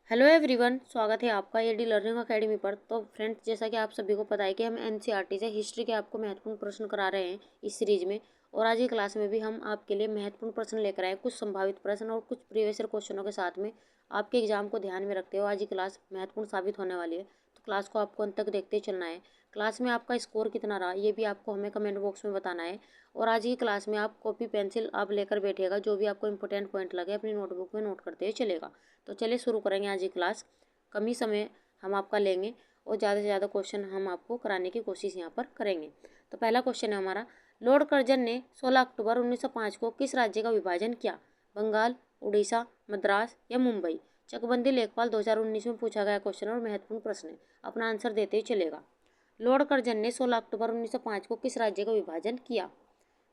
Hello everyone, स्वागत है आपका एडी लर्निंग एकेडमी पर। तो फ्रेंड्स, जैसा कि आप सभी को पता है कि हम एनसीईआरटी से हिस्ट्री के आपको महत्वपूर्ण प्रश्न करा रहे हैं इस सीरीज में। और आज की क्लास में भी हम आपके लिए महत्वपूर्ण प्रश्न लेकर आए, कुछ संभावित प्रश्न और कुछ प्रीवियस ईयर क्वेश्चनों के साथ में। आपके एग्जाम को ध्यान में रखते हुए आज की क्लास महत्वपूर्ण साबित होने वाली है, तो क्लास को आपको अंत तक देखते चलना है। क्लास में आपका स्कोर कितना रहा ये भी आपको हमें कमेंट बॉक्स में बताना है। और आज की क्लास में आप कॉपी पेंसिल आप लेकर बैठिएगा, जो भी आपको इंपॉर्टेंट पॉइंट लगे अपनी नोटबुक में नोट करते हुए चलेगा। तो चलिए शुरू करेंगे आज की क्लास। कम ही समय हम आपका लेंगे और ज़्यादा से ज़्यादा क्वेश्चन हम आपको कराने की कोशिश यहाँ पर करेंगे। तो पहला क्वेश्चन है हमारा, लॉर्ड कर्जन ने 16 अक्टूबर 1905 को किस राज्य का विभाजन किया? बंगाल, उड़ीसा, मद्रास या मुंबई? चकबंदी लेखपाल 2019 में पूछा गया क्वेश्चन और महत्वपूर्ण प्रश्न है, अपना आंसर देते ही चलेगा। लॉर्ड कर्जन ने 16 अक्टूबर 1905 को किस राज्य का विभाजन किया?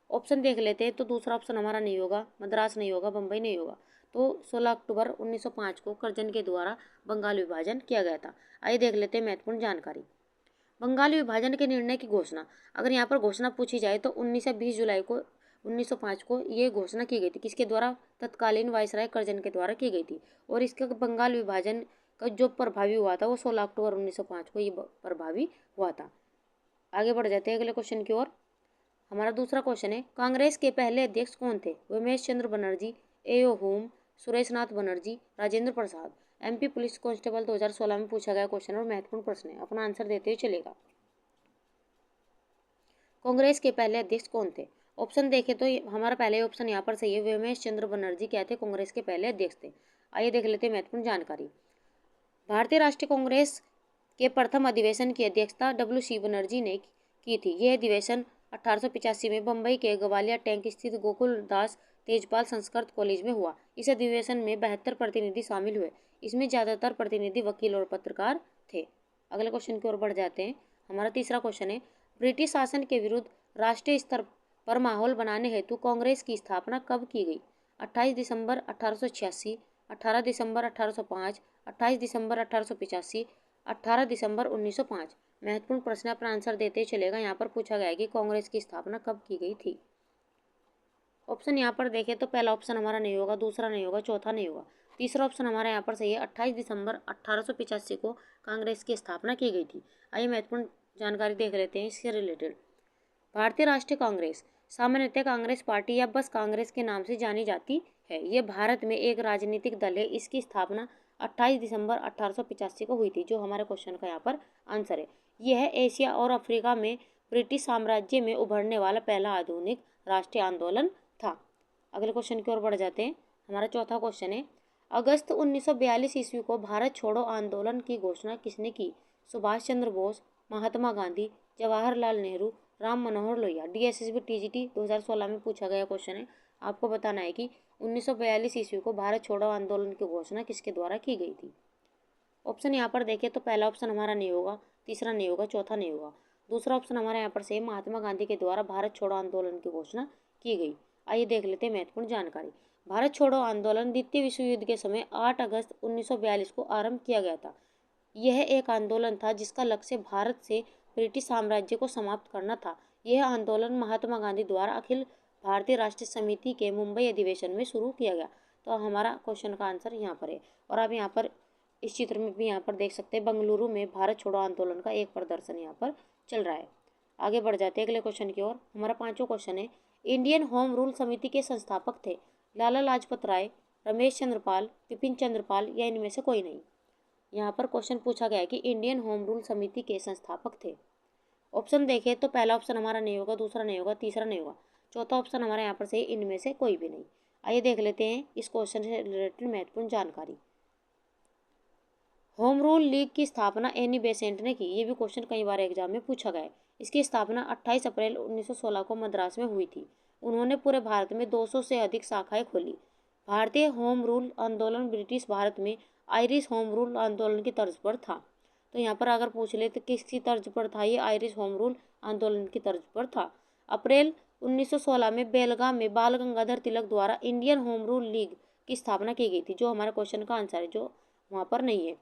ऑप्शन देख लेते हैं। तो दूसरा ऑप्शन हमारा नहीं होगा, मद्रास नहीं होगा, बम्बई नहीं होगा। तो 16 अक्टूबर 1905 को कर्जन के द्वारा बंगाल विभाजन किया गया था। आइए देख लेते हैं महत्वपूर्ण जानकारी। बंगाल विभाजन के निर्णय की घोषणा, अगर यहाँ पर घोषणा पूछी जाए तो 19 से 20 जुलाई को 1905 को ये घोषणा की गई थी। किसके द्वारा? तत्कालीन वायसराय कर्जन के द्वारा की गई थी। और इसका बंगाल विभाजन का जो प्रभावी हुआ था वो 16 अक्टूबर 1905 को ये प्रभावी हुआ था। आगे बढ़ जाते हैं अगले क्वेश्चन की ओर। हमारा दूसरा क्वेश्चन है, कांग्रेस के पहले अध्यक्ष कौन थे? उमेश चंद्र बनर्जी, एओ होम, सुरेश नाथ Banerjee, Rajendra Prasad? MP police constable 2016 में पूछा गया क्वेश्चन और महत्वपूर्ण प्रश्न है, अपना आंसर देते हुए चलेगा। कांग्रेस के पहले अध्यक्ष कौन थे? ऑप्शन देखें तो हमारा पहले ऑप्शन यहाँ पर सही है, उमेश चंद्र बनर्जी क्या थे? कांग्रेस के पहले अध्यक्ष थे। आइए देख लेते हैं महत्वपूर्ण जानकारी। भारतीय राष्ट्रीय कांग्रेस के प्रथम अधिवेशन की अध्यक्षता डब्ल्यू.सी. बनर्जी ने की थी। यह अधिवेशन 1885 में बम्बई के ग्वालियर टैंक स्थित गोकुल दास तेजपाल संस्कृत कॉलेज में हुआ। इस अधिवेशन में 72 प्रतिनिधि शामिल हुए। इसमें ज्यादातर प्रतिनिधि वकील और पत्रकार थे। अगले क्वेश्चन की ओर बढ़ जाते हैं। हमारा तीसरा क्वेश्चन है, ब्रिटिश शासन के विरुद्ध राष्ट्रीय स्तर पर माहौल बनाने हेतु कांग्रेस की स्थापना कब की गई? 28 दिसंबर 1886, 18 दिसंबर 1805, 28 दिसंबर 1885, 18 दिसंबर 1905? महत्वपूर्ण प्रश्न, अपना आंसर देते चलेगा। यहाँ पर पूछा गया है कि कांग्रेस की स्थापना कब की गई थी। ऑप्शन यहाँ पर देखें तो पहला ऑप्शन हमारा नहीं होगा, दूसरा नहीं होगा, चौथा नहीं होगा। तीसरा ऑप्शन हमारा यहाँ पर सही है, 28 दिसंबर 1885 को कांग्रेस की स्थापना की गई थी। आइए महत्वपूर्ण जानकारी देख लेते हैं इससे रिलेटेड। भारतीय राष्ट्रीय कांग्रेस सामान्यतः कांग्रेस पार्टी या बस कांग्रेस के नाम से जानी जाती है। ये भारत में एक राजनीतिक दल है। इसकी स्थापना 28 दिसंबर 1885 को हुई थी, जो हमारे क्वेश्चन का यहाँ पर आंसर है। यह एशिया और अफ्रीका में ब्रिटिश साम्राज्य में उभरने वाला पहला आधुनिक राष्ट्रीय आंदोलन था। अगले क्वेश्चन की ओर बढ़ जाते हैं। हमारा चौथा क्वेश्चन है, अगस्त 1942 ईस्वी को भारत छोड़ो आंदोलन की घोषणा किसने की? सुभाष चंद्र बोस, महात्मा गांधी, जवाहरलाल नेहरू, राम मनोहर लोहिया? डीएसएसबी टीजीटी 2016 में पूछा गया क्वेश्चन है। आपको बताना है कि 1942 ईस्वी को भारत छोड़ो आंदोलन की घोषणा किसके द्वारा की गई थी। ऑप्शन यहाँ पर देखें तो पहला ऑप्शन हमारा नहीं होगा, तीसरा नहीं होगा, चौथा नहीं होगा। दूसरा ऑप्शन हमारा यहाँ पर सेम, महात्मा गांधी के द्वारा भारत छोड़ो आंदोलन की घोषणा की गई। आइए देख लेते हैं महत्वपूर्ण जानकारी। भारत छोड़ो आंदोलन द्वितीय विश्व युद्ध के समय 8 अगस्त 1942 को आरंभ किया गया था। यह एक आंदोलन था जिसका लक्ष्य भारत से ब्रिटिश साम्राज्य को समाप्त करना था। यह आंदोलन महात्मा गांधी द्वारा अखिल भारतीय राष्ट्रीय समिति के मुंबई अधिवेशन में शुरू किया गया। तो हमारा क्वेश्चन का आंसर यहाँ पर है। और आप यहाँ पर इस चित्र में भी यहाँ पर देख सकते हैं, बंगलुरु में भारत छोड़ो आंदोलन का एक प्रदर्शन यहाँ पर चल रहा है। आगे बढ़ जाते हैं अगले क्वेश्चन की ओर। हमारा पांचवा क्वेश्चन है, इंडियन होम रूल समिति के संस्थापक थे लाला लाजपत राय, रमेश चंद्र पाल, बिपिन चंद्र पाल या इनमें से कोई नहीं? यहाँ पर क्वेश्चन पूछा गया है कि इंडियन होम रूल समिति के संस्थापक थे। ऑप्शन देखें तो पहला ऑप्शन हमारा नहीं होगा, दूसरा नहीं होगा, तीसरा नहीं होगा, चौथा ऑप्शन हमारा यहाँ पर सही, इनमें से कोई भी नहीं। आइए देख लेते हैं इस क्वेश्चन से रिलेटेड महत्वपूर्ण जानकारी। होम रूल लीग की स्थापना एनी बेसेंट ने की। ये भी क्वेश्चन कई बार एग्जाम में पूछा गया है। इसकी स्थापना 28 अप्रैल 1916 को मद्रास में हुई थी। उन्होंने पूरे भारत में 200 से अधिक शाखाएं खोली। भारतीय होम रूल आंदोलन ब्रिटिश भारत में आयरिश होम रूल आंदोलन की तर्ज पर था। तो यहाँ पर अगर पूछ ले तो किसकी तर्ज पर था? ये आयरिश होम रूल आंदोलन की तर्ज पर था। अप्रैल 1916 में बेलगाम में बाल गंगाधर तिलक द्वारा इंडियन होम रूल लीग की स्थापना की गई थी, जो हमारे क्वेश्चन का आंसर है, जो वहाँ पर नहीं है।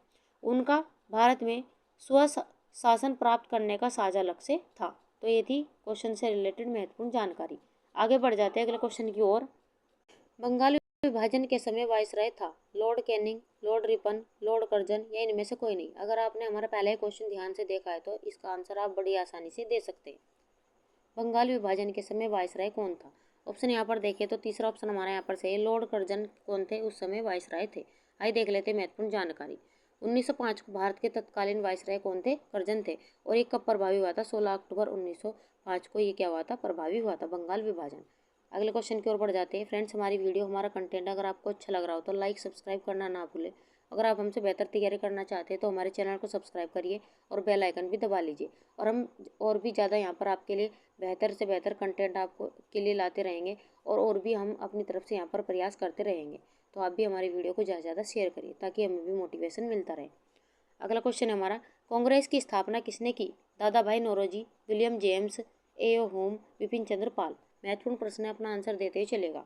उनका भारत में स्व शासन प्राप्त करने का साझा लक्ष्य था। तो ये थी क्वेश्चन से रिलेटेड महत्वपूर्ण जानकारी। आगे बढ़ जाते हैं अगले क्वेश्चन की ओर। बंगाल विभाजन के समय वायसराय था Lord Canning, Lord Ripon, Lord Curzon या इनमें से कोई नहीं। अगर आपने हमारा पहला ही क्वेश्चन ध्यान से देखा है तो इसका आंसर आप बड़ी आसानी से दे सकते हैं। बंगाल विभाजन के समय वायसराय कौन था? ऑप्शन यहाँ पर देखें तो तीसरा ऑप्शन हमारा यहाँ पर सही है, लॉर्ड कर्जन कौन थे उस समय वायसराय थे। आइए देख लेते हैं महत्वपूर्ण जानकारी। 1905 को भारत के तत्कालीन वायसराय कौन थे? कर्जन थे। और ये कब प्रभावी हुआ था? 16 अक्टूबर 1905 को ये क्या हुआ था? प्रभावी हुआ था बंगाल विभाजन। अगले क्वेश्चन की ओर बढ़ जाते हैं। फ्रेंड्स, हमारी वीडियो, हमारा कंटेंट अगर आपको अच्छा लग रहा हो तो लाइक सब्सक्राइब करना ना भूलें। अगर आप हमसे बेहतर तैयारी करना चाहते हैं तो हमारे चैनल को सब्सक्राइब करिए और बेल आइकन भी दबा लीजिए। और हम और भी ज़्यादा यहाँ पर आपके लिए बेहतर से बेहतर कंटेंट आपको के लिए लाते रहेंगे और भी हम अपनी तरफ से यहाँ पर प्रयास करते रहेंगे। तो आप भी हमारी वीडियो को ज़्यादा से ज़्यादा शेयर करिए ताकि हमें भी मोटिवेशन मिलता रहे। अगला क्वेश्चन है हमारा, कांग्रेस की स्थापना किसने की? Dadabhai Naoroji, William James, A O. Hume, Bipin Chandra Pal. महत्वपूर्ण प्रश्न है, अपना आंसर देते ही चलेगा।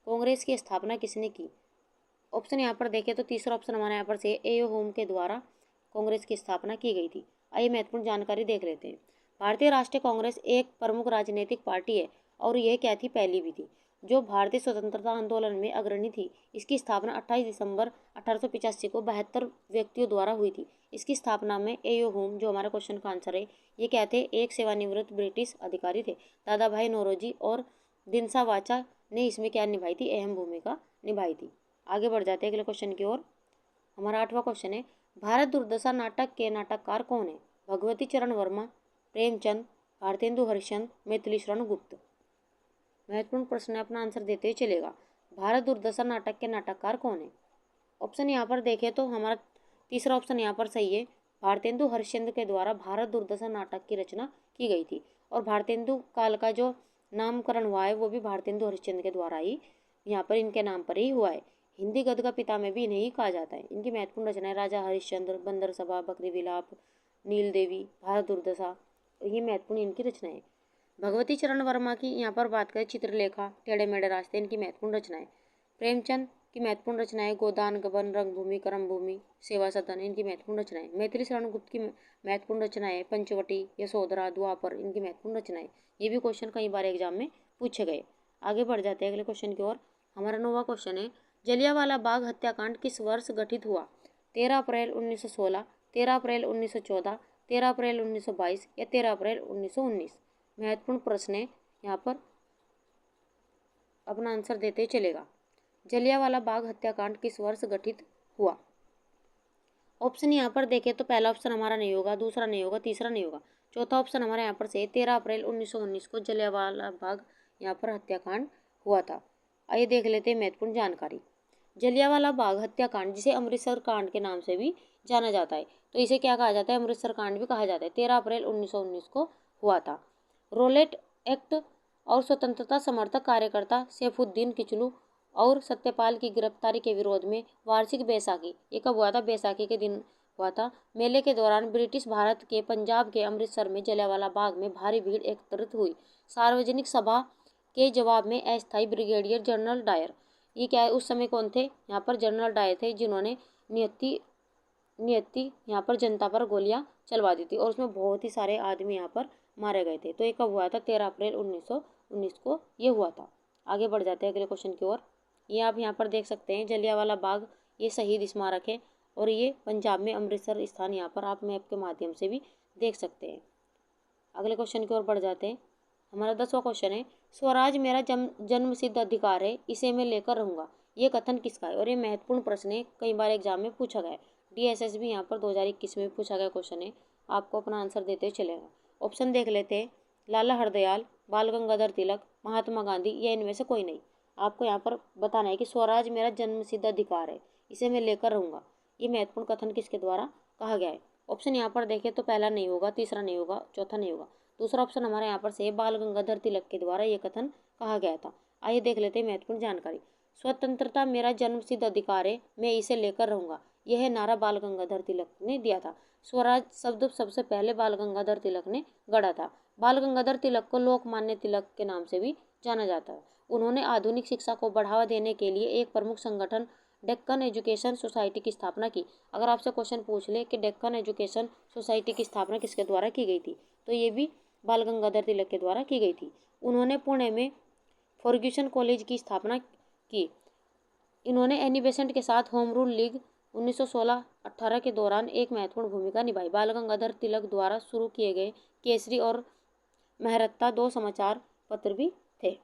कांग्रेस की स्थापना किसने की? ऑप्शन यहाँ पर देखें तो तीसरा ऑप्शन हमारे यहाँ पर से ए.ओ. होम के द्वारा कांग्रेस की स्थापना की गई थी। आइए महत्वपूर्ण जानकारी देख लेते हैं। भारतीय राष्ट्रीय कांग्रेस एक प्रमुख राजनीतिक पार्टी है और यह क्या थी? पहली भी थी जो भारतीय स्वतंत्रता आंदोलन में अग्रणी थी। इसकी स्थापना 28 दिसंबर 1885 को 72 व्यक्तियों द्वारा हुई थी। इसकी स्थापना में ए.ओ. होम, जो हमारे क्वेश्चन का आंसर है, ये क्या थे? एक सेवानिवृत्त ब्रिटिश अधिकारी थे। दादा भाई नौरोजी और दिनसा वाचा ने इसमें क्या निभाई थी? अहम भूमिका निभाई थी। आगे बढ़ जाते हैं अगले क्वेश्चन की ओर। हमारा 8वां क्वेश्चन है, भारत दुर्दशा नाटक के नाटककार कौन है? भगवती चरण वर्मा, प्रेमचंद, भारतेंदु हरिश्चंद्र, मैथिली शरण गुप्त। महत्वपूर्ण प्रश्न है, अपना आंसर देते ही चलेगा। भारत दुर्दशा नाटक के नाटककार कौन है? ऑप्शन यहाँ पर देखें तो हमारा तीसरा ऑप्शन यहाँ पर सही है, भारतेंदु हरिश्चंद्र के द्वारा भारत दुर्दशा नाटक की रचना की गई थी। और भारतेंदु काल का जो नामकरण हुआ है वो भी भारतेंदु हरिश्चंद्र के द्वारा ही यहाँ पर इनके नाम पर ही हुआ है। हिंदी गद्य का पिता में भी इन्हें ही कहा जाता है। इनकी महत्वपूर्ण रचनाएं राजा हरिश्चंद्र, बंदर सभा, बकरी विलाप, नील देवी, भारत दुर्दशा, ये महत्वपूर्ण इनकी रचनाएं। भगवती चरण वर्मा की यहाँ पर बात करें, चित्रलेखा, टेढ़े मेढ़े रास्ते, इनकी महत्वपूर्ण रचनाएं। प्रेमचंद की महत्वपूर्ण रचनाएं गोदान गबन, रंगभूमि, कर्मभूमि, सेवा सदन, इनकी महत्वपूर्ण रचनाएं। मैथिली शरण गुप्त की महत्वपूर्ण रचनाएं पंचवटी, यशोधरा, द्वापर, इनकी महत्वपूर्ण रचनाएं। ये भी क्वेश्चन कई बार एग्जाम में पूछे गए। आगे बढ़ जाते हैं अगले क्वेश्चन की ओर। हमारा 9वां क्वेश्चन है, जलियांवाला बाग हत्याकांड किस वर्ष घटित हुआ? 13 अप्रैल 1916, 13 अप्रैल 1914, 13 अप्रैल 1922 या 13 अप्रैल 1919। महत्वपूर्ण प्रश्न है, यहाँ पर अपना आंसर देते चलेगा। जलियांवाला बाग हत्याकांड किस वर्ष घटित हुआ? ऑप्शन यहाँ पर देखें तो पहला ऑप्शन हमारा नहीं होगा, दूसरा नहीं होगा, तीसरा नहीं होगा। चौथा ऑप्शन हमारा यहाँ पर से 13 अप्रैल 1919 को जलियांवाला बाग यहाँ पर हत्याकांड हुआ था। आइए देख लेते हैं महत्वपूर्ण जानकारी। जलियांवाला बाग हत्याकांड, जिसे अमृतसर कांड के नाम से भी जाना जाता है, तो इसे क्या कहा जाता है? अमृतसर कांड भी कहा जाता है। 13 अप्रैल 1919 को हुआ था। रोलेट एक्ट और स्वतंत्रता समर्थक कार्यकर्ता सैफुद्दीन किचलू और सत्यपाल की गिरफ्तारी के विरोध में वार्षिक बैसाखी, ये कब हुआ था? बैसाखी के दिन हुआ था। मेले के दौरान ब्रिटिश भारत के पंजाब के अमृतसर में जलियांवाला बाग में भारी भीड़ एकत्रित हुई। सार्वजनिक सभा के जवाब में अस्थायी ब्रिगेडियर जनरल डायर, ये क्या है? उस समय कौन थे? यहाँ पर जनरल डायर थे, जिन्होंने नियति यहाँ पर जनता पर गोलियां चलवा दी थी और उसमें बहुत ही सारे आदमी यहाँ पर मारे गए थे। तो ये कब हुआ था? 13 अप्रैल 1919 को ये हुआ था। आगे बढ़ जाते हैं अगले क्वेश्चन की ओर। ये आप यहाँ पर देख सकते हैं, जलियांवाला बाग ये शहीद स्मारक है और ये पंजाब में अमृतसर स्थान यहाँ पर आप मैप के माध्यम से भी देख सकते हैं। अगले क्वेश्चन की ओर बढ़ जाते हैं। हमारा 10वां क्वेश्चन है, स्वराज मेरा जन्मसिद्ध अधिकार है, इसे मैं लेकर रहूँगा, ये कथन किसका है? और ये महत्वपूर्ण प्रश्न है, कई बार एग्जाम में पूछा गया है। DSS भी यहाँ पर 2021 में पूछा गया क्वेश्चन है, आपको अपना आंसर देते चलेगा। ऑप्शन देख लेते हैं, लाला हरदयाल, बाल गंगाधर तिलक, महात्मा गांधी या इनमें से कोई नहीं। आपको यहाँ पर बताना है कि स्वराज मेरा जन्मसिद्ध अधिकार है, इसे मैं लेकर रहूँगा, ये महत्वपूर्ण कथन किसके द्वारा कहा गया है? ऑप्शन यहाँ पर देखें तो पहला नहीं होगा, तीसरा नहीं होगा, चौथा नहीं होगा। दूसरा ऑप्शन हमारे यहाँ पर से बाल गंगाधर तिलक के द्वारा ये कथन कहा गया था। आइए देख लेते हैं महत्वपूर्ण जानकारी। स्वतंत्रता मेरा जन्मसिद्ध अधिकार है, मैं इसे लेकर रहूँगा, यह नारा बाल गंगाधर तिलक ने दिया था। स्वराज शब्द सबसे पहले बाल गंगाधर तिलक ने गढ़ा था। बाल गंगाधर तिलक को लोकमान्य तिलक के नाम से भी जाना जाता है। उन्होंने आधुनिक शिक्षा को बढ़ावा देने के लिए एक प्रमुख संगठन डेक्कन एजुकेशन सोसाइटी की स्थापना की। अगर आपसे क्वेश्चन पूछ ले कि डेक्कन एजुकेशन सोसाइटी की स्थापना किसके द्वारा की गई थी, तो ये भी बाल गंगाधर तिलक के द्वारा की गई थी। उन्होंने पुणे में फर्ग्यूसन कॉलेज की स्थापना की। इन्होंने एनी बेसेंट के साथ होम रूल लीग 1916-18 के दौरान एक महत्वपूर्ण भूमिका निभाई। बाल गंगाधर तिलक द्वारा शुरू किए गए केसरी और मेहरत्ता 2 समाचार पत्र भी थे।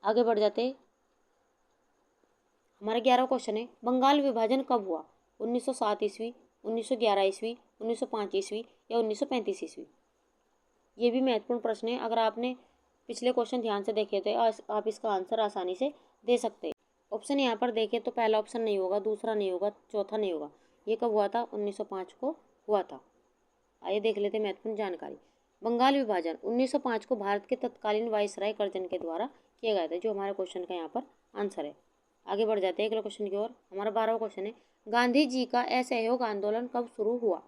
आगे बढ़ जाते, हमारा 11वां क्वेश्चन है, बंगाल विभाजन कब हुआ? 1907 ईस्वी, 1911 ईस्वी, 1905 ईस्वी या 1935 ईस्वी? ये भी महत्वपूर्ण प्रश्न है। अगर आपने पिछले क्वेश्चन ध्यान से देखे तो आप इसका आंसर आसानी से दे सकते हैं। ऑप्शन यहाँ पर देखें तो पहला ऑप्शन नहीं होगा, दूसरा नहीं होगा, चौथा नहीं होगा। ये कब हुआ था? 1905 को हुआ था। आइए देख लेते हैं महत्वपूर्ण जानकारी। बंगाल विभाजन 1905 को भारत के तत्कालीन वायसराय कर्जन के द्वारा किया गया था, जो हमारे क्वेश्चन का यहाँ पर आंसर है। आगे बढ़ जाते हैं अगले क्वेश्चन की ओर। हमारा 12वां क्वेश्चन है, गांधी जी का असहयोग आंदोलन कब शुरू हुआ?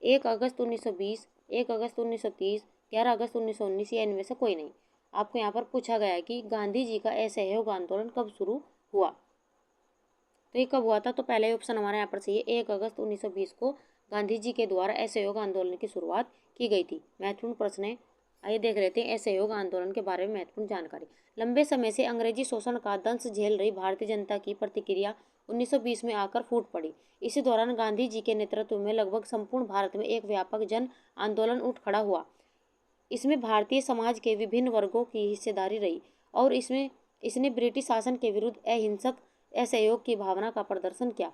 1 अगस्त 1920, 1 अगस्त 1930, 11 अगस्त 1919 या इनमें से कोई नहीं। आपको यहाँ पर पूछा गया है कि गांधी जी का असहयोग आंदोलन कब शुरू हुआ। तो ये कब हुआ था? तो पहले ऑप्शन हमारे यहाँ पर सही है, 1 अगस्त 1920 को गांधी जी के द्वारा असहयोग आंदोलन की शुरुआत की गई थी। महत्वपूर्ण प्रश्न है, आइए देख लेते हैं असहयोग आंदोलन के बारे में महत्वपूर्ण जानकारी। लंबे समय से अंग्रेजी शोषण का दंश झेल रही भारतीय जनता की प्रतिक्रिया 1920 में आकर फूट पड़ी। इसी दौरान गांधी जी के नेतृत्व में लगभग संपूर्ण भारत में एक व्यापक जन आंदोलन उठ खड़ा हुआ। इसमें भारतीय समाज के विभिन्न वर्गों की हिस्सेदारी रही और इसने ब्रिटिश शासन के विरुद्ध अहिंसक असहयोग की भावना का प्रदर्शन किया।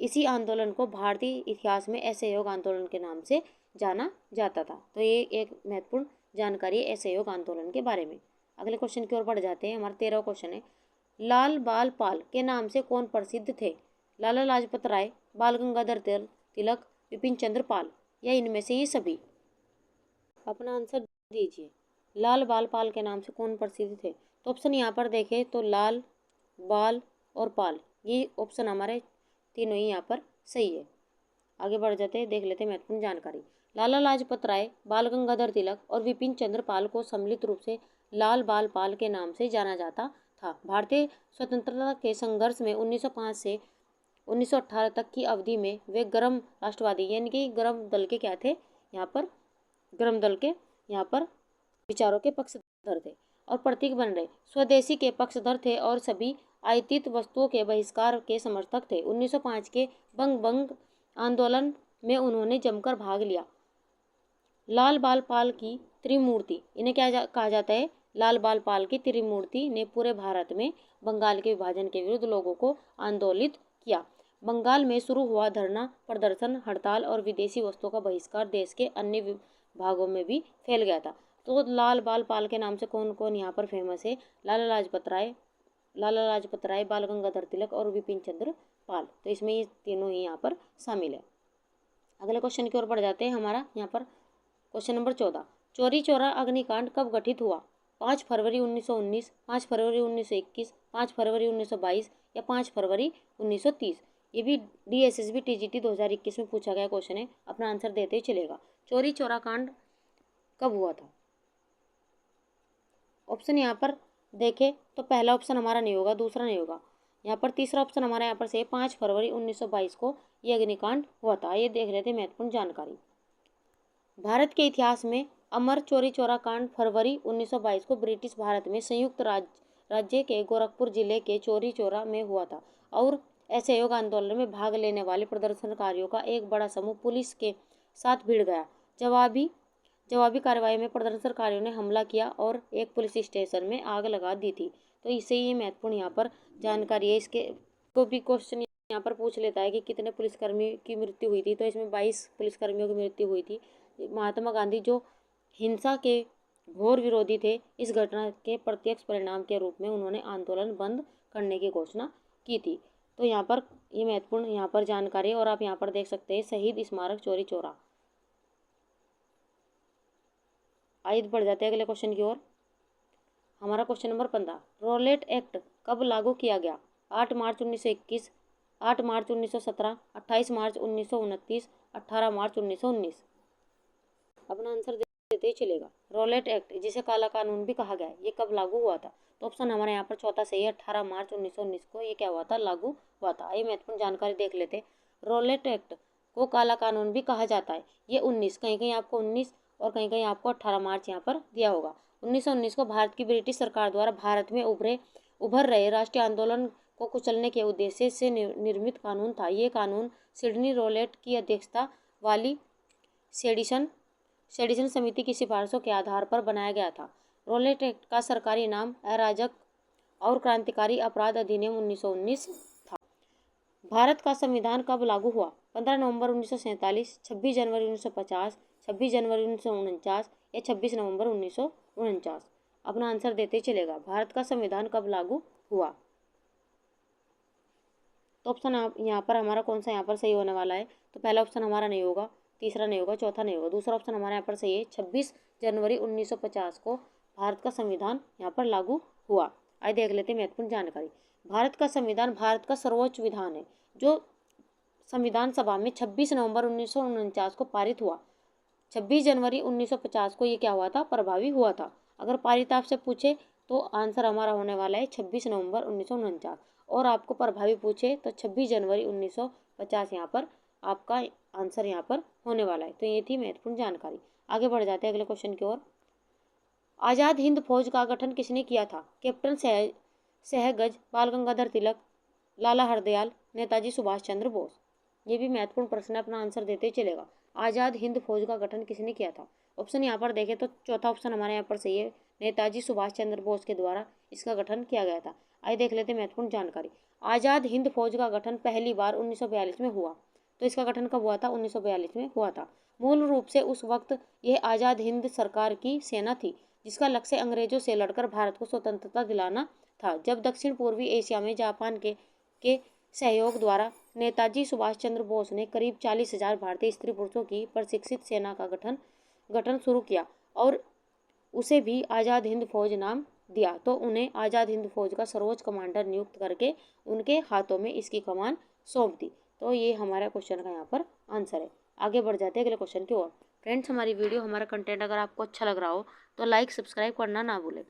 इसी आंदोलन को भारतीय इतिहास में असहयोग आंदोलन के नाम से जाना जाता था। तो ये एक महत्वपूर्ण जानकारी है असहयोग आंदोलन के बारे में। अगले क्वेश्चन की ओर बढ़ जाते हैं। हमारा 13वां क्वेश्चन है, लाल बाल पाल के नाम से कौन प्रसिद्ध थे? लाला लाजपत राय, बाल गंगाधर तिलक, विपिन चंद्र पाल या इनमें से ये सभी? अपना आंसर दीजिए। लाल बाल पाल के नाम से कौन प्रसिद्ध थे? तो ऑप्शन यहाँ पर देखें तो लाल, बाल और पाल, ये ऑप्शन हमारे तीनों ही यहाँ पर सही है। आगे बढ़ जाते हैं, देख लेते हैं महत्वपूर्ण जानकारी। लाला लाजपत राय, बाल गंगाधर तिलक और विपिन चंद्र पाल को सम्मिलित रूप से लाल बाल पाल के नाम से जाना जाता था। भारतीय स्वतंत्रता के संघर्ष में 1905 से 1918 तक की अवधि में वे गर्म राष्ट्रवादी यानी कि गर्म दल के क्या थे? यहाँ पर गर्म दल के यहाँ पर विचारों के पक्षधर थे और प्रतीक बन रहे स्वदेशी के पक्षधर थे और सभी आयातित वस्तुओं के बहिष्कार के समर्थक थे। 1905 के बंग आंदोलन में उन्होंने जमकर भाग लिया। लाल बाल पाल की त्रिमूर्ति, इन्हें क्या कहा जाता है? लाल बाल पाल की त्रिमूर्ति ने पूरे भारत में बंगाल के विभाजन के विरुद्ध लोगों को आंदोलित किया। बंगाल में शुरू हुआ धरना प्रदर्शन, हड़ताल और विदेशी वस्तुओं का बहिष्कार देश के अन्य भागों में भी फैल गया था। तो लाल बाल पाल के नाम से कौन कौन यहाँ पर फेमस है? लाला लाजपत राय, बाल गंगाधर तिलक और विपिन चंद्र पाल। तो इसमें ये तीनों ही यहाँ पर शामिल है। अगले क्वेश्चन की ओर बढ़ जाते हैं। हमारा यहाँ पर क्वेश्चन नंबर 14, चौरी चौरा अग्निकांड कब घटित हुआ? 5 फरवरी 1919, 5 फरवरी 1921, 5 फरवरी 1922 या 5 फरवरी 1930? ये भी DSSB TGT 2021 में पूछा गया क्वेश्चन है। अपना आंसर देते ही चलेगा। चौरी चौरा कांड कब हुआ था? ऑप्शन यहाँ पर देखें तो पहला ऑप्शन हमारा नहीं होगा, दूसरा नहीं होगा। यहाँ पर तीसरा ऑप्शन हमारा यहाँ पर से 5 फरवरी 1922 को ये अग्निकांड हुआ था। ये देख लेते हैं महत्वपूर्ण जानकारी। भारत के इतिहास में अमर चौरी चौरा कांड फरवरी 1922 को ब्रिटिश भारत में संयुक्त राज्य के गोरखपुर जिले के चौरी चौरा में हुआ था और असहयोग आंदोलन में भाग लेने वाले प्रदर्शनकारियों का एक बड़ा समूह पुलिस के साथ भिड़ गया। जवाबी कार्रवाई में प्रदर्शनकारियों ने हमला किया और एक पुलिस स्टेशन में आग लगा दी थी। तो इससे ये महत्वपूर्ण यहाँ पर जानकारी है। इसके को भी क्वेश्चन यहाँ पर पूछ लेता है कि कितने पुलिसकर्मी की मृत्यु हुई थी। तो इसमें 22 पुलिसकर्मियों की मृत्यु हुई थी। महात्मा गांधी जो हिंसा के घोर विरोधी थे, इस घटना के प्रत्यक्ष परिणाम के रूप में उन्होंने आंदोलन बंद करने की घोषणा की थी। तो यहाँ पर ये महत्वपूर्ण यहाँ पर जानकारी है और आप यहाँ पर देख सकते हैं शहीद स्मारक चौरी चौरा। आइए बढ़ जाते हैं अगले क्वेश्चन की ओर। हमारा क्वेश्चन नंबर 15, रॉलेट एक्ट कब लागू किया गया? 8 मार्च 1921, 8 मार्च 1917, 28 मार्च 1929, 18 मार्च 1919? अपना आंसर देते ही चलेगा। रॉलेट एक्ट, जिसे काला कानून भी कहा गया है, ये कब लागू हुआ था? तो ऑप्शन हमारे यहाँ पर चौथा सही है, 18 मार्च 1919 को ये क्या हुआ था? लागू हुआ था। ये महत्वपूर्ण जानकारी देख लेते हैं। रॉलेट एक्ट को काला कानून भी कहा जाता है। ये 19, कहीं कहीं आपको 19 और कहीं कहीं आपको 18 मार्च यहाँ पर दिया होगा। 1919 को भारत की ब्रिटिश सरकार द्वारा भारत में उभरे उभर रहे राष्ट्रीय आंदोलन को कुचलने के उद्देश्य से निर्मित कानून था। ये कानून सिडनी रोलेट की अध्यक्षता वाली सेडिशन समिति की सिफारिशों के आधार पर बनाया गया था। रोलेट एक्ट का सरकारी नाम अराजक और क्रांतिकारी अपराध अधिनियम 1919 था। भारत का संविधान कब लागू हुआ? 15 नवंबर 1947, 26 जनवरी 1950, 26 जनवरी 1949 या 26 नवंबर 1949। अपना आंसर देते चलेगा। भारत का संविधान कब लागू हुआ? तो ऑप्शन यहाँ पर हमारा कौन सा यहाँ पर सही होने वाला है? तो पहला ऑप्शन हमारा नहीं होगा, तीसरा नहीं होगा, चौथा नहीं होगा। दूसरा ऑप्शन हमारे यहाँ पर सही है। 26 जनवरी 1950 को भारत का संविधान यहाँ पर लागू हुआ। आइए देख लेते हैं महत्वपूर्ण जानकारी। भारत का संविधान भारत का सर्वोच्च विधान है जो संविधान सभा में 26 नवंबर 1949 को पारित हुआ। 26 जनवरी 1950 को ये क्या हुआ था? प्रभावी हुआ था। अगर पारित आपसे पूछे तो आंसर हमारा होने वाला है 26 नवंबर 1949, और आपको प्रभावी पूछे तो 26 जनवरी 1950 यहाँ पर आपका आंसर यहाँ पर होने वाला है। तो ये थी महत्वपूर्ण जानकारी। आगे बढ़ जाते हैं अगले क्वेश्चन की ओर। आज़ाद हिंद फौज का गठन किसने किया था? कैप्टन सहगज, बाल गंगाधर तिलक, लाला हरदयाल, नेताजी सुभाष चंद्र बोस। ये भी महत्वपूर्ण प्रश्न है, अपना आंसर देते चलेगा। आज़ाद हिंद फौज का गठन किसने किया था? ऑप्शन यहाँ पर देखें तो चौथा ऑप्शन हमारे यहाँ पर सही है। नेताजी सुभाष चंद्र बोस के द्वारा इसका गठन किया गया था। आइए देख लेते हैं महत्वपूर्ण जानकारी। आज़ाद हिंद फौज का गठन पहली बार 1942 में हुआ। तो इसका गठन कब हुआ था? 1942 में हुआ था। मूल रूप से उस वक्त यह आज़ाद हिंद सरकार की सेना थी जिसका लक्ष्य अंग्रेजों से लड़कर भारत को स्वतंत्रता दिलाना था। जब दक्षिण पूर्वी एशिया में जापान के सहयोग द्वारा नेताजी सुभाष चंद्र बोस ने करीब 40,000 भारतीय स्त्री पुरुषों की प्रशिक्षित सेना का गठन शुरू किया और उसे भी आज़ाद हिंद फौज नाम दिया, तो उन्हें आज़ाद हिंद फौज का सर्वोच्च कमांडर नियुक्त करके उनके हाथों में इसकी कमान सौंप दी। तो ये हमारा क्वेश्चन का यहाँ पर आंसर है। आगे बढ़ जाते हैं अगले क्वेश्चन की ओर। फ्रेंड्स, हमारी वीडियो, हमारा कंटेंट अगर आपको अच्छा लग रहा हो तो लाइक सब्सक्राइब करना ना भूलें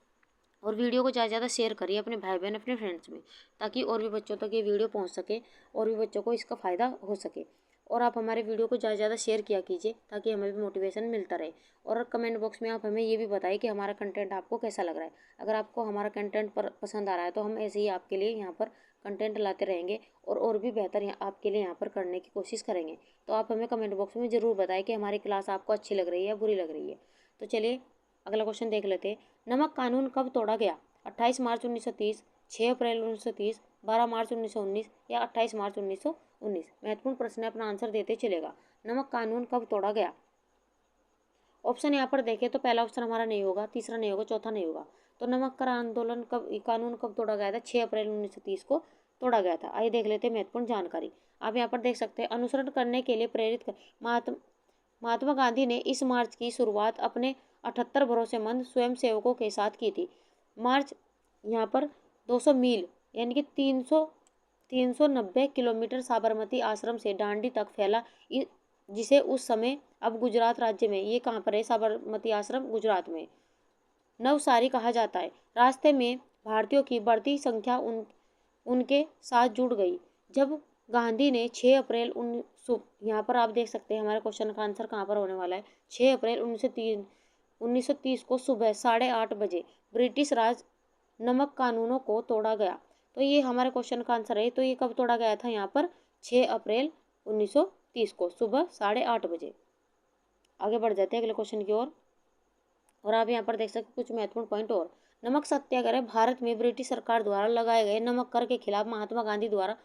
और वीडियो को ज़्यादा से ज़्यादा शेयर करिए अपने भाई बहन, अपने फ्रेंड्स में, ताकि और भी बच्चों तक ये वीडियो पहुंच सके और भी बच्चों को इसका फ़ायदा हो सके। और आप हमारे वीडियो को ज़्यादा से ज़्यादा शेयर किया कीजिए ताकि हमें भी मोटिवेशन मिलता रहे। और कमेंट बॉक्स में आप हमें ये भी बताइए कि हमारा कंटेंट आपको कैसा लग रहा है। अगर आपको हमारा कंटेंट पसंद आ रहा है तो हम ऐसे ही आपके लिए यहाँ पर कंटेंट लाते रहेंगे और भी बेहतर आपके लिए यहाँ पर करने की कोशिश करेंगे। तो आप हमें कमेंट बॉक्स में ज़रूर बताएं कि हमारी क्लास आपको अच्छी लग रही है या बुरी लग रही है। तो चलिए अगला क्वेश्चन देख लेते हैं। नमक कानून कब तोड़ा गया? 28 मार्च 1930, 6 अप्रैल 1930, 12 मार्च 1919 या 28 मार्च 1919। महत्वपूर्ण प्रश्न है, अपना आंसर देते चलेगा। नमक कानून कब तोड़ा गया? ऑप्शन यहाँ पर देखें तो पहला ऑप्शन हमारा नहीं होगा, तीसरा नहीं होगा, चौथा नहीं होगा। तो नमक का आंदोलन कानून कब तोड़ा गया था? 6 अप्रैल 1930 को तोड़ा गया था। आइए देख लेते हैं महत्वपूर्ण जानकारी। आप यहाँ पर देख सकते हैं, अनुसरण करने के लिए प्रेरित कर महात्मा गांधी ने इस मार्च की शुरुआत अपने 78 भरोसेमंद स्वयंसेवकों के साथ की थी। मार्च यहाँ पर 200 मील यानी कि 390 किलोमीटर साबरमती आश्रम से दांडी तक फैला, जिसे उस समय अब गुजरात राज्य में, ये कहाँ पर है? साबरमती आश्रम गुजरात में नवसारी कहा जाता है। रास्ते में भारतीयों की बढ़ती संख्या उनके साथ जुड़ गई। जब गांधी ने 6 अप्रैल यहाँ पर आप देख सकते हैं हमारे क्वेश्चन का आंसर कहाँ पर होने वाला है। 6 अप्रैल 1930 को सुबह 8:30 बजे ब्रिटिश राज नमक कानूनों को तोड़ा गया। तो ये हमारे क्वेश्चन का आंसर है। तो ये कब तोड़ा गया था? यहाँ पर 6 अप्रैल 1930 को सुबह 8:30 बजे। आगे बढ़ जाते हैं अगले क्वेश्चन की ओर। और आप यहाँ पर देख सकते कुछ महत्वपूर्ण पॉइंट और। नमक सत्याग्रह भारत में ब्रिटिश सरकार द्वारा लगाए गए नमक कर के खिलाफ महात्मा गांधी द्वारा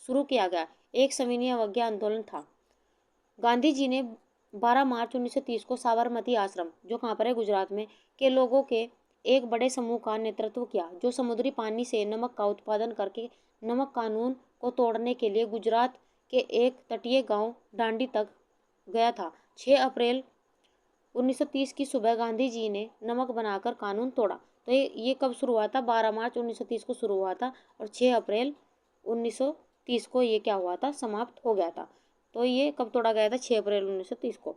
शुरू किया गया एक सविनय अवज्ञा आंदोलन था। गांधी जी ने 12 मार्च 1930 को साबरमती आश्रम, जो कहाँ पर है? गुजरात में, के लोगों के एक बड़े समूह का नेतृत्व किया जो समुद्री पानी से नमक का उत्पादन करके नमक कानून को तोड़ने के लिए गुजरात के एक तटीय गांव दांडी तक गया था। 6 अप्रैल 1930 की सुबह गांधी जी ने नमक बनाकर कानून तोड़ा। तो ये कब शुरू हुआ था? 12 मार्च 1930 को शुरू हुआ था और 6 अप्रैल 1930 को ये क्या हुआ था? समाप्त हो गया था। तो ये कब तोड़ा गया था? 6 अप्रैल 1930 को।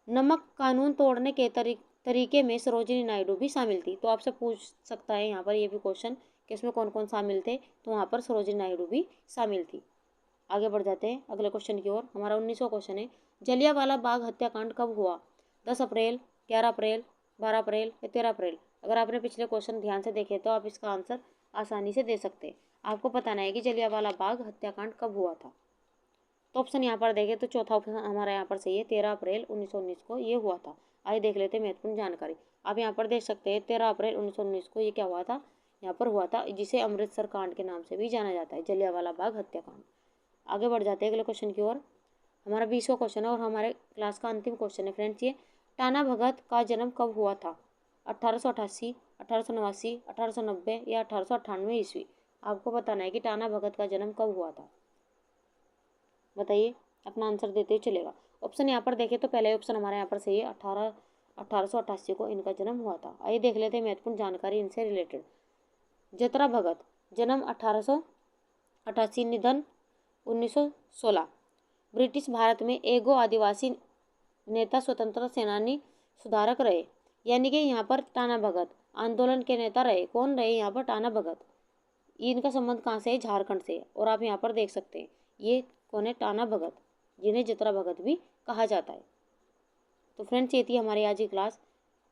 नमक कानून तोड़ने के तरीके में सरोजिनी नायडू भी शामिल थी। तो आपसे पूछ सकता है यहाँ पर ये भी क्वेश्चन कि इसमें कौन कौन शामिल थे? तो वहाँ पर सरोजिनी नायडू भी शामिल थी। आगे बढ़ जाते हैं अगले क्वेश्चन की ओर। हमारा 19वां क्वेश्चन है, जलियांवाला बाग हत्याकांड कब हुआ? 10 अप्रैल, 11 अप्रैल, 12 अप्रैल या 13 अप्रैल। अगर आपने पिछले क्वेश्चन ध्यान से देखे तो आप इसका आंसर आसानी से दे सकते। आपको बताना है कि जलियांवाला बाग हत्याकांड कब हुआ था। तो ऑप्शन यहाँ पर देखें तो चौथा ऑप्शन हमारा यहाँ पर सही है, 13 अप्रैल 1919 को ये हुआ था। आइए देख लेते हैं महत्वपूर्ण जानकारी। आप यहाँ पर देख सकते हैं 13 अप्रैल 1919 को ये क्या हुआ था, यहाँ पर हुआ था, जिसे अमृतसर कांड के नाम से भी जाना जाता है, जलियांवाला बाग हत्याकांड। आगे बढ़ जाते हैं अगले क्वेश्चन की ओर। हमारा 20वां क्वेश्चन है और हमारे क्लास का अंतिम क्वेश्चन है फ्रेंड्स। ये टाना भगत का जन्म कब हुआ था? 1888, 1889, 1890 या 1898 ईस्वी। आपको बताना है कि टाना भगत का जन्म कब हुआ था। बताइए, अपना आंसर देते हुए चलेगा। ऑप्शन यहाँ पर देखें तो पहले ऑप्शन हमारे यहाँ पर सही है, 1888 को इनका जन्म हुआ था। आइए देख लेते हैं महत्वपूर्ण जानकारी इनसे रिलेटेड। जतरा भगत जन्म 1888, निधन 1916। ब्रिटिश भारत में एगो आदिवासी नेता, स्वतंत्रता सेनानी, सुधारक रहे। यानी कि यहाँ पर टाना भगत आंदोलन के नेता रहे। कौन रहे यहाँ पर? टाना भगत। इनका संबंध कहाँ से है? झारखंड से। और आप यहाँ पर देख सकते हैं ये कौन है? टाना भगत, जिन्हें जतरा भगत भी कहा जाता है। तो फ्रेंड्स ये थी हमारी आज की क्लास।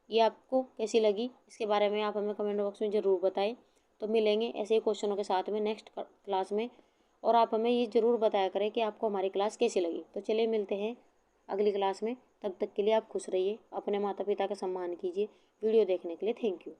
ये आपको कैसी लगी इसके बारे में आप हमें कमेंट बॉक्स में ज़रूर बताएं। तो मिलेंगे ऐसे ही क्वेश्चनों के साथ में नेक्स्ट क्लास में, और आप हमें ये ज़रूर बताया करें कि आपको हमारी क्लास कैसी लगी। तो चलिए मिलते हैं अगली क्लास में, तब तक के लिए आप खुश रहिए, अपने माता पिता का सम्मान कीजिए। वीडियो देखने के लिए थैंक यू।